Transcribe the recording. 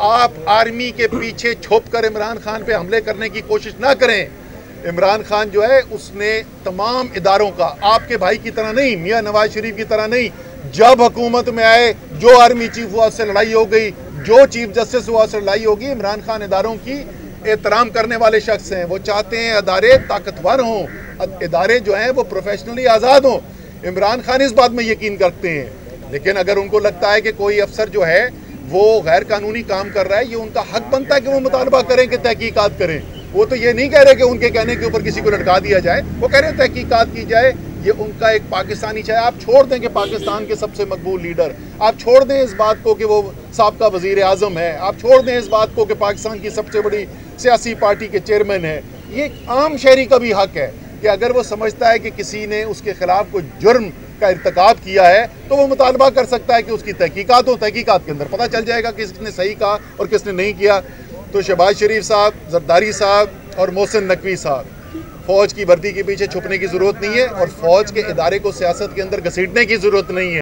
आप आर्मी के पीछे छुप कर इमरान खान पे हमले करने की कोशिश ना करें। इमरान खान जो है उसने तमाम इदारों का, आपके भाई की तरह नहीं, मियां नवाज शरीफ की तरह नहीं, जब हुकूमत में आए, जो आर्मी चीफ हुआ उससे लड़ाई हो गई, जो चीफ जस्टिस हुआ उससे लड़ाई होगी। इमरान खान इदारों की एहतराम करने वाले शख्स हैं। वो चाहते हैं इदारे ताकतवर हों, इदारे जो हैं वो प्रोफेशनली आज़ाद हों। इमरान खान इस बात में यकीन करते हैं। लेकिन अगर उनको लगता है कि कोई अफसर जो है वो गैर कानूनी काम कर रहा है, ये उनका हक बनता है कि वो मुतालबा करें कि तहकीकात करें। वो तो ये नहीं कह रहे कि उनके कहने के ऊपर किसी को लटका दिया जाए, वो कह रहे हैं तहकीकात की जाए। ये उनका एक पाकिस्तानी, चाहे आप छोड़ दें कि पाकिस्तान के सबसे मकबूल लीडर, आप छोड़ दें इस बात को कि वो साबका वज़ीर आज़म है, आप छोड़ दें इस बात को कि पाकिस्तान की सबसे बड़ी सियासी पार्टी के चेयरमैन है। ये आम शहरी का भी हक है कि अगर वो समझता है कि किसी ने उसके खिलाफ कोई जुर्म का इर्तिकाब किया है तो वो मुतालबा कर सकता है कि उसकी तहकीकात हो। तहकीकात के अंदर पता चल जाएगा कि किसने सही कहा और किसने नहीं किया। तो शहबाज शरीफ साहब, जरदारी साहब और मोहसिन नकवी साहब, फ़ौज की वर्दी के पीछे छुपने की ज़रूरत नहीं है और फ़ौज के इदारे को सियासत के अंदर घसीटने की ज़रूरत नहीं है।